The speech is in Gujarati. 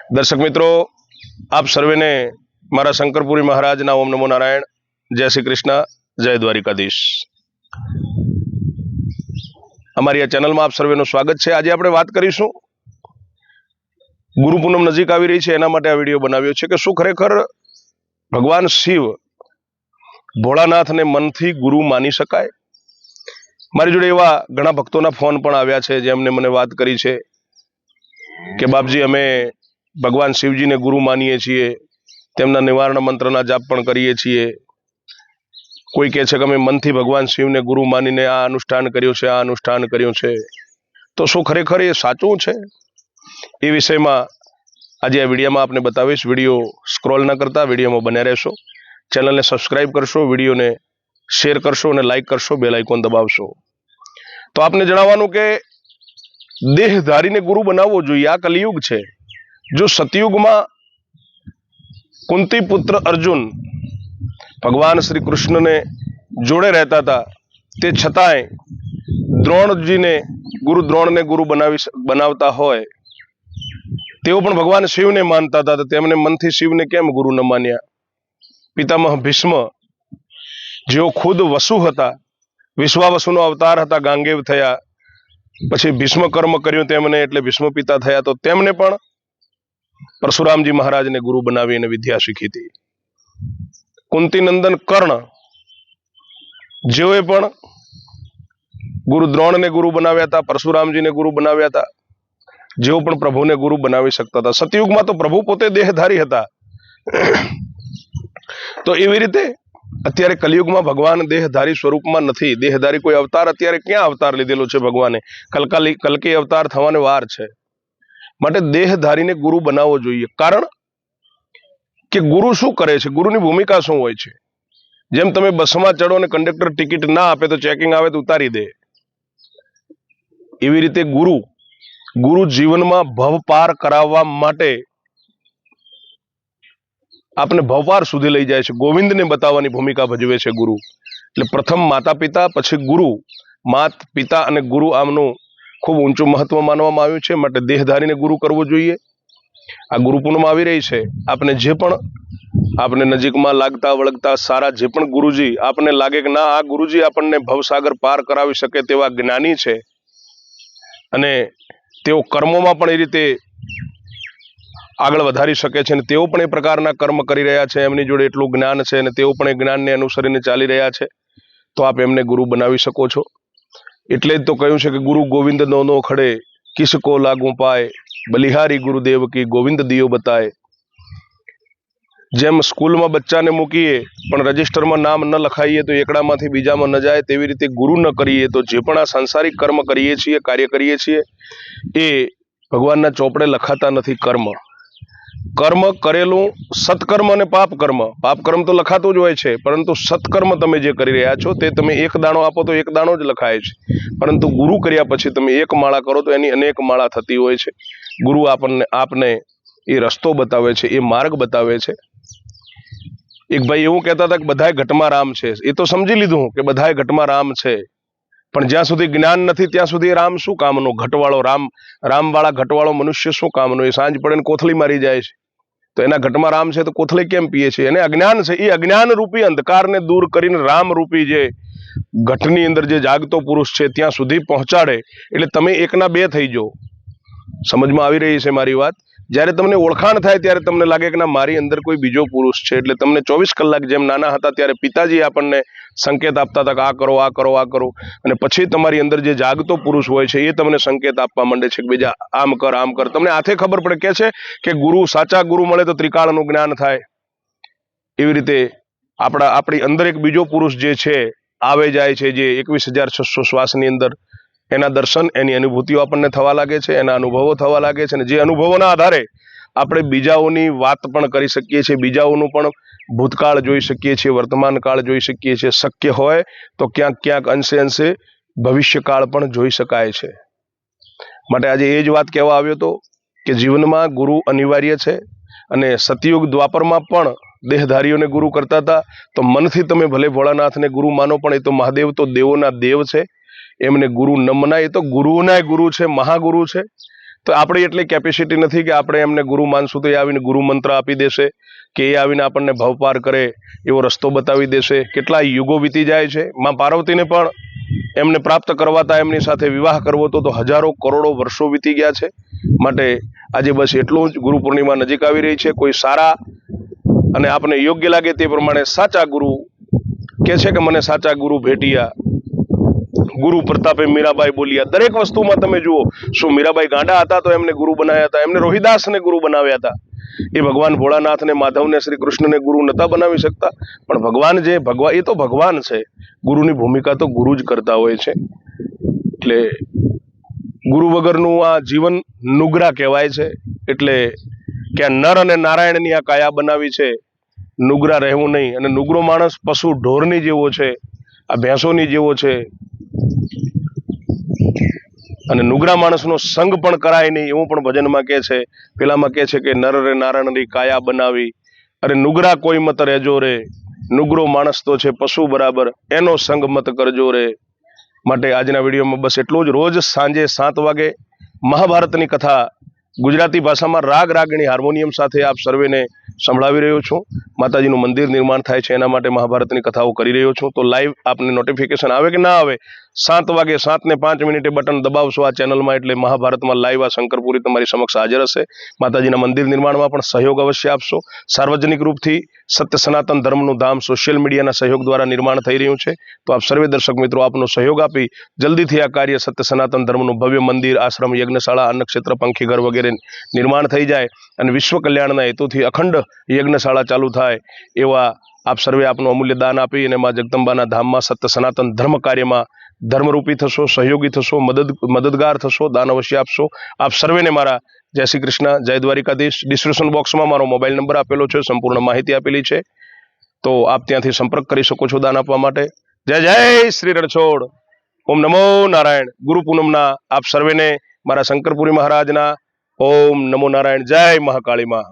दर्शक मित्रों, आप सर्वे ने मारा शंकरपुरी महाराज ना ओम नमो नारायण, जय श्री कृष्ण, जय द्वारिकाधीश। अमारी आ चेनल में आप सर्वेનું સ્વાગત છે। આજે આપણે વાત કરીશું ગુરુ પૂનમ નજીક આવી રહી છે એના માટે આ વિડીયો બનાવ્યો છે કે શું ખરેખર ભગવાન શિવ ભોળાનાથને મનથી ગુરુ માની શકાય। મારી જોડે એવા ઘણા ભક્તોના ફોન પણ આવ્યા છે જેમને મને વાત કરી છે કે બાપજી અમે ભગવાન શિવજીને ગુરુ માનીએ છીએ, તેમના નિવારણ મંત્રના જાપ પણ કરીએ છીએ। કોઈ કહે છે કે અમે મનથી ભગવાન શિવને ગુરુ માનીને આ અનુષ્ઠાન કર્યું છે, આ અનુષ્ઠાન કર્યું છે, તો શું ખરેખર એ સાચું છે? એ વિષયમાં આજે આ વિડીયોમાં આપને બતાવીશ। વિડીયો સ્ક્રોલ ન કરતા વિડીયોમાં બન્યા રહેશો, ચેનલને સબસ્ક્રાઇબ કરશો, વિડીયોને શેર કરશો અને લાઇક કરશો, બેલ આઇકોન દબાવશો। તો આપને જણાવવાનું કે દેહધારીને ગુરુ બનાવવો જોઈએ। આ કલિયુગ છે। જો સતયુગમાં કુંતી પુત્ર અર્જુન ભગવાન શ્રી કૃષ્ણને જોડે રહેતા હતા, તે છતાંય દ્રોણજીને દ્રોણને ગુરુ બનાવતા હોય, તેઓ પણ ભગવાન શિવને માનતા હતા, તો તેમને મનથી શિવને કેમ ગુરુ ન માન્યા? પિતામહ ભીષ્મ જેઓ ખુદ વસુ હતા, વિશ્વાવસુનો અવતાર હતા, ગાંગેવ થયા, પછી ભીષ્મ કર્મ કર્યું તેમને, એટલે ભીષ્મ પિતા થયા, તો તેમને પણ પરશુરામજી મહારાજને ગુરુ બનાવીને વિદ્યા શીખી હતી। કુંતી નંદન કર્ણ જેઓએ પણ દ્રોણને ગુરુ બનાવ્યા હતા, પરશુરામજીને ગુરુ બનાવ્યા હતા, જેઓ પણ પ્રભુને ગુરુ બનાવી શકતા હતા। સતયુગમાં તો પ્રભુ પોતે દેહધારી હતા। તો એવી રીતે અત્યારે કલિયુગમાં ભગવાન દેહધારી સ્વરૂપમાં નથી। દેહધારી કોઈ અવતાર અત્યારે ક્યાં અવતાર લીધેલો છે ભગવાને? કલ્કી અવતાર થવાને વાર છે। માટે દેહધારીને ગુરુ બનાવવો જોઈએ। કારણ કે ગુરુ શું કરે છે? ગુરુની ભૂમિકા શું હોય છે? જેમ તમે બસમાં ચડો અને કંડક્ટર ટિકિટ ના આપે તો ચેકિંગ આવે તો ઉતારી દે, એવી રીતે ગુરુ જીવનમાં ભવ પાર કરાવવા માટે આપને ભવપાર સુધી લઈ જાય છે। ગોવિંદને બતાવવાની ભૂમિકા ભજવે છે ગુરુ। એટલે પ્રથમ માતા પિતા, પછી ગુરુ। માત પિતા અને ગુરુ આમનું ખૂબ ઊંચું મહત્વ માનવામાં આવ્યું છે। માટે દેહધારીને ગુરુ કરવો જોઈએ। આ ગુરુ પૂનમ આવી રહી છે, આપને જે પણ આપને નજીકમાં લાગતા વળગતા સારા જે પણ ગુરુજી આપને લાગે કે ના આ ગુરુજી આપણને ભવસાગર પાર કરાવી શકે તેવા જ્ઞાની છે અને તેઓ કર્મોમાં પણ એ રીતે આગળ વધારી શકે છે અને તેઓ પણ એ પ્રકારના કર્મ કરી રહ્યા છે, એમની જોડે એટલું જ્ઞાન છે અને તેઓ પણ એ જ્ઞાનને અનુસરીને ચાલી રહ્યા છે, તો આપ એમને ગુરુ બનાવી શકો છો। એટલે જ તો કહ્યું છે કે ગુરુ ગોવિંદ નો ખડે કિસકો લાગુ પાય, બલિહારી ગુરુદેવ કી ગોવિંદ દિયો બતાય। જેમ સ્કૂલમાં બચ્ચાને મૂકીએ પણ રજિસ્ટરમાં નામ ન લખાઈએ તો એકડામાંથી બીજામાં ન જાય, તેવી રીતે ગુરુ ન કરીએ તો જે પણ આ સાંસારિક કર્મ કરીએ છીએ, કાર્ય કરીએ છીએ, એ ભગવાનના ચોપડે લખાતા નથી। કર્મ કરેલું સત્કર્મ અને પાપ કર્મ તો લખાતું જ હોય છે, પરંતુ સત્કર્મ તમે જે કરી રહ્યા છો તે તમે એક દાણો આપો તો એક દાણો જ લખાય છે, પરંતુ ગુરુ કર્યા પછી તમે એક માળા કરો તો એની અનેક માળા થતી હોય છે। ગુરુ આપને એ રસ્તો બતાવે છે, એ માર્ગ બતાવે છે। એક ભાઈ એવું કહેતા હતા કે બધાય ઘટમાં રામ છે। એ તો સમજી લીધું કે બધાય ઘટમાં રામ છે, પણ જ્યાં સુધી જ્ઞાન નથી ત્યાં સુધી રામ શું કામનો? ઘટવાળો રામવાળા ઘટવાળો મનુષ્ય શું કામનો? એ સાંજ પડે ને કોથળી મારી જાય છે, તો એના ઘટમાં રામ છે તો કોથળી કેમ પીએ છે? એને અજ્ઞાન છે। એ અજ્ઞાન રૂપી અંધકારને દૂર કરીને રામ રૂપી જે ઘટની અંદર જે જાગતો પુરુષ છે ત્યાં સુધી પહોંચાડે, એટલે તમે એકના બે થઈ જાઓ। સમજમાં આવી રહી છે મારી વાત? જ્યારે તમને ઓળખાણ થાય ત્યારે તમને લાગે કે ના મારી અંદર કોઈ બીજો પુરુષ છે, એટલે તમને 24 કલાક જેમ નાના હતા ત્યારે પિતાજી આપણને સંકેત આપતા હતા કે આ કરો, આ કરો, આ કરો, અને પછી તમારી અંદર જે જાગતો પુરુષ હોય છે એ તમને સંકેત આપવા માંડે છે કે બીજા આમ કર, આમ કર। તમને હાથે ખબર પડે કે છે કે સાચા ગુરુ મળે તો ત્રિકાળનું જ્ઞાન થાય। એવી રીતે આપણી અંદર એક બીજો પુરુષ જે છે આવે જાય છે, જે 21,600 શ્વાસની અંદર, એના દર્શન, એની અનુભૂતિઓ આપણને થવા લાગે છે, એના અનુભવો થવા લાગે છે, અને જે અનુભવોના આધારે આપણે બીજાઓની વાત પણ કરી શકીએ છીએ, બીજાઓનું પણ ભૂતકાળ જોઈ શકીએ છીએ, વર્તમાન કાળ જોઈ શકીએ છીએ, શક્ય હોય તો ક્યાંક અંશે ભવિષ્યકાળ પણ જોઈ શકાય છે। માટે આજે એ જ વાત કહેવા આવ્યો હતો કે જીવનમાં ગુરુ અનિવાર્ય છે, અને સતયુગ દ્વાપરમાં પણ દેહધારીઓને ગુરુ કરતા હતા, તો મનથી તમે ભલે ભોળાનાથને ગુરુ માનો, પણ એ તો મહાદેવ તો દેવોના દેવ છે, એમને ગુરુ ન મનાય। એ તો ગુરુના ગુરુ છે, મહાગુરુ છે। તો આપણી એટલી કેપેસિટી નથી કે આપણે એમને ગુરુ માનશું તો એ આવીને ગુરુ મંત્ર આપી દેશે કે એ આવીને આપણને ભવપાર કરે એવો રસ્તો બતાવી દેશે. કેટલા યુગો વીતી જાય છે. માં પાર્વતીને પણ એમને પ્રાપ્ત કરવાતા એમની સાથે વિવાહ કરવો તો હજારો કરોડો વર્ષો વીતી ગયા છે. માટે આજે બસ એટલું જ. ગુરુ પૂર્ણિમા નજીક આવી રહી છે. કોઈ સારા અને આપને યોગ્ય લાગે તે પ્રમાણે સાચા ગુરુ કે છે કે મને સાચા ગુરુ ભેટિયા, ગુરુ પ્રતાપે મીરાબાઈ બોલ્યા. દરેક વસ્તુમાં તમે જુઓ, શું મીરાબાઈ ગાંડા હતા તો એમને ગુરુ બનાવ્યા હતા? એમને રોહિદાસને ગુરુ બનાવ્યા હતા. એ ભગવાન ભોળાનાથને, માધવને, શ્રી કૃષ્ણને ગુરુ નતા બનાવી શકતા? પણ ભગવાન એ તો ભગવાન છે. ગુરુની ભૂમિકા તો ગુરુ જ કરતા હોય છે. એટલે ગુરુ વગરનું આ જીવન નુગરા કહેવાય છે. એટલે કે આ નર અને નારાયણની આ કાયા બનાવી છે, નુગરા રહેવું નહીં. અને નુગરો માણસ પશુ ઢોરની જેવો છે, આ ભેંસોની જેવો છે. અને નુગરા માણસનો સંગ પણ કરાય નહીં એવું પણ ભજનમાં કહે છે. પેલામાં કહે છે કે નર રે નારાયણની કાયા બનાવી, અરે નુગરા કોઈ મત રહેજો રે, નુગરો માણસ તો છે પશુ બરાબર, એનો સંગ મત કરજો રે. માટે આજના વિડીયોમાં બસ એટલું જ. રોજ સાંજે 7 વાગે મહાભારતની કથા ગુજરાતી ભાષામાં રાગ રાગણી હાર્મોનિયમ સાથે આપ સર્વેને સંભળાવી રહ્યો છું. માતાજીનું મંદિર નિર્માણ થાય છે એના માટે મહાભારતની કથાઓ કરી રહ્યો છું. તો લાઈવ આપને નોટિફિકેશન આવે કે ના આવે, 7 વાગે 7:05 બટન દબાવશો આ ચેનલમાં એટલે મહાભારતમાં લાઈવ આ શંકરપુરી તમારી સમક્ષ હાજર હશે. માતાજીના મંદિર નિર્માણમાં પણ સહયોગ અવશ્ય આપશો. સાર્વજનિક રૂપથી સત્ય સનાતન ધર્મનું ધામ સોશિયલ મીડિયાના સહયોગ દ્વારા નિર્માણ થઈ રહ્યું છે. તો આપ સર્વે દર્શક મિત્રો આપનો સહયોગ આપી જલ્દીથી આ કાર્ય સત્ય સનાતન ધર્મનું ભવ્ય મંદિર, આશ્રમ, યજ્ઞશાળા, અન્નક્ષેત્ર, પંખીઘર વગેરે નિર્માણ થઈ જાય અને વિશ્વ કલ્યાણના હેતુથી અખંડ યજ્ઞશાળા ચાલુ થાય એવા આપ સર્વે આપનું અમૂલ્ય દાન આપી અને માં જગદંબાના ધામમાં સત્ય સનાતન ધર્મ કાર્યમાં ધર્મરૂપી થશો, સહયોગી થશો, મદદગાર થશો, દાન અવશ્ય આપશો. આપ સર્વેને મારા જય શ્રી કૃષ્ણ, જય દ્વારિકાધીશ. ડિસ્ક્રિપ્શન બોક્સમાં મારો મોબાઈલ નંબર આપેલો છે, સંપૂર્ણ માહિતી આપેલી છે. તો આપ ત્યાંથી સંપર્ક કરી શકો છો દાન આપવા માટે. જય જય શ્રી રણછોડ. ઓમ નમો નારાયણ. ગુરુ પૂનમના આપ સર્વેને મારા શંકરપુરી મહારાજના ઓમ નમો નારાયણ. જય મહાકાળી માં.